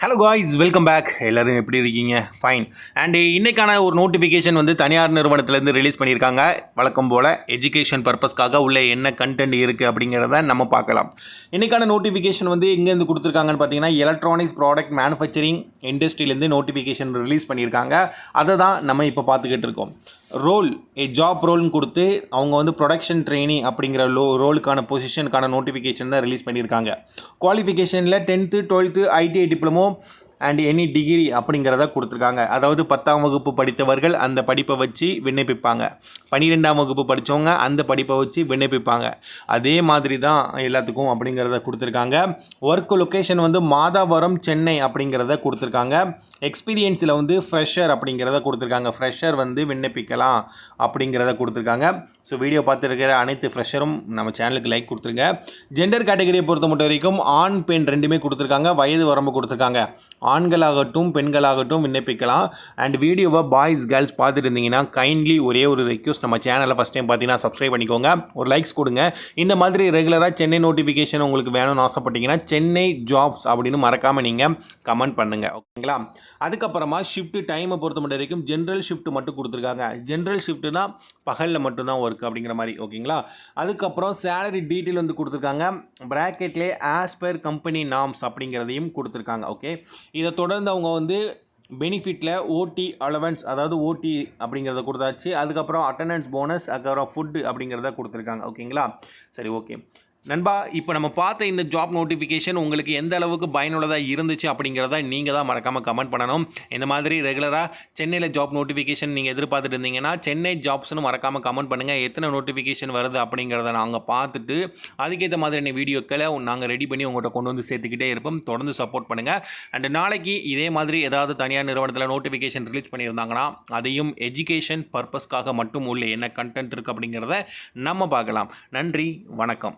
Hello guys, welcome back. எல்லோரும் எப்படி இருக்கீங்க? ஃபைன். அண்ட் இன்றைக்கான ஒரு நோட்டிஃபிகேஷன் வந்து தனியார் நிறுவனத்துலேருந்து ரிலீஸ் பண்ணியிருக்காங்க. வழக்கம் போல் எஜுகேஷன் பர்பஸ்க்காக உள்ள என்ன கண்டென்ட் இருக்குது அப்படிங்கிறத நம்ம பார்க்கலாம். இன்றைக்கான நோட்டிஃபிகேஷன் வந்து எங்கேருந்து கொடுத்துருக்காங்கன்னு பார்த்தீங்கன்னா, எலக்ட்ரானிக்ஸ் ப்ராடக்ட் மேனுஃபேக்சரிங் இண்டஸ்ட்ரியிலேருந்து நோட்டிஃபிகேஷன் ரிலீஸ் பண்ணியிருக்காங்க. அதை தான் நம்ம இப்போ பார்த்துக்கிட்டு இருக்கோம். ரோல் ஜாப் ரோல்னு கொடுத்து அவங்க வந்து ப்ரொடக்ஷன் ட்ரெயினி அப்படிங்கிற ரோலுக்கான பொசிஷனுக்கான நோட்டிஃபிகேஷன் தான் ரிலீஸ் பண்ணியிருக்காங்க. குவாலிஃபிகேஷனில் 10th 12th ITI diploma and any degree அப்படிங்கிறத கொடுத்துருக்காங்க. அதாவது 10ஆம் வகுப்பு படித்தவர்கள் அந்த படிப்பை வச்சு விண்ணப்பிப்பாங்க. 12ஆம் வகுப்பு படித்தவங்க அந்த படிப்பை வச்சு விண்ணப்பிப்பாங்க. அதே மாதிரி தான் எல்லாத்துக்கும் அப்படிங்கிறத கொடுத்துருக்காங்க. ஒர்க் லொக்கேஷன் வந்து மாதாவரம், சென்னை அப்படிங்கிறத கொடுத்துருக்காங்க. எக்ஸ்பீரியன்ஸில் வந்து ஃப்ரெஷர் அப்படிங்கிறத கொடுத்துருக்காங்க. ஃப்ரெஷர் வந்து விண்ணப்பிக்கலாம் அப்படிங்கிறத கொடுத்துருக்காங்க. ஸோ வீடியோ பார்த்துருக்கிற அனைத்து ஃப்ரெஷரும் நம்ம சேனலுக்கு லைக் கொடுத்துருங்க. ஜெண்டர் கேட்டகரியை பொறுத்த மட்டும் வரைக்கும் ஆண் பெண் ரெண்டுமே கொடுத்துருக்காங்க. வயது வரம்பு கொடுத்துருக்காங்க. ஆண்களாகட்டும் பெண்களாகட்டும் விண்ணப்பிக்கலாம். அண்ட் வீடியோவை பாய்ஸ் கேர்ள்ஸ் பார்த்துட்டு இருந்தீங்கன்னா கைண்ட்லி ஒரே ஒரு ரெக்வஸ்ட், நம்ம சேனலை ஃபஸ்ட் டைம் பார்த்தீங்கன்னா சப்ஸ்கிரைப் பண்ணிக்கோங்க, ஒரு லைக்ஸ் கொடுங்க. இந்த மாதிரி ரெகுலராக சென்னை நோட்டிஃபிகேஷன் உங்களுக்கு வேணும்னு ஆசைப்பட்டீங்கன்னா சென்னை ஜாப்ஸ் அப்படின்னு மறக்காமல் நீங்கள் கமெண்ட் பண்ணுங்கள், ஓகேங்களா? அதுக்கப்புறமா ஷிஃப்ட் டைமை பொறுத்த மட்டும் வரைக்கும் ஜென்ரல் ஷிஃப்ட் மட்டும் கொடுத்துருக்காங்க. ஜென்ரல் ஷிஃப்ட்னா பகலில் மட்டும்தான் ஒர்க் அப்படிங்கிற மாதிரி, ஓகேங்களா? அதுக்கப்புறம் சேலரி டீட்டெயில் வந்து கொடுத்துருக்காங்க. ப்ராக்கெட்லேயே ஆஸ் பர் கம்பெனி நார்ம்ஸ் அப்படிங்கிறதையும் கொடுத்துருக்காங்க. ஓகே, இதை தொடர்ந்து அவங்க வந்து பெனிஃபிட்டில் ஓடி அலவன்ஸ், அதாவது ஓடி அப்படிங்கிறத கொடுத்தாச்சு. அதுக்கப்புறம் அட்டண்டன்ஸ் போனஸ், அதுக்கப்புறம் ஃபுட்டு அப்படிங்கிறத கொடுத்துருக்காங்க, ஓகேங்களா? சரி, ஓகே நண்பா, இப்போ நம்ம பார்த்த இந்த ஜாப் நோட்டிஃபிகேஷன் உங்களுக்கு எந்த அளவுக்கு பயனுள்ளதாக இருந்துச்சு அப்படிங்கிறத நீங்கள் தான் மறக்காமல் கமெண்ட் பண்ணணும். இந்த மாதிரி ரெகுலராக சென்னையில் ஜாப் நோட்டிஃபிகேஷன் நீங்கள் எதிர்பார்த்துட்டு இருந்தீங்கன்னா சென்னை ஜாப்ஸ்னு மறக்காமல் கமெண்ட் பண்ணுங்கள். எத்தனை நோட்டிஃபிகேஷன் வருது அப்படிங்கிறத நாங்கள் பார்த்துட்டு அதுக்கேற்ற மாதிரியான வீடியோக்களை நாங்கள் ரெடி பண்ணி உங்கள்கிட்ட கொண்டு வந்து சேர்த்துக்கிட்டே இருப்போம். தொடர்ந்து சப்போர்ட் பண்ணுங்கள். அண்ட் நாளைக்கு இதே மாதிரி ஏதாவது தனியார் நிறுவனத்தில் நோட்டிஃபிகேஷன் ரிலீஸ் பண்ணியிருந்தாங்கன்னா அதையும் எஜுகேஷன் பர்பஸ்க்காக மட்டும் உள்ள என்ன கண்டென்ட் இருக்குது அப்படிங்கிறத நம்ம பார்க்கலாம். நன்றி, வணக்கம்.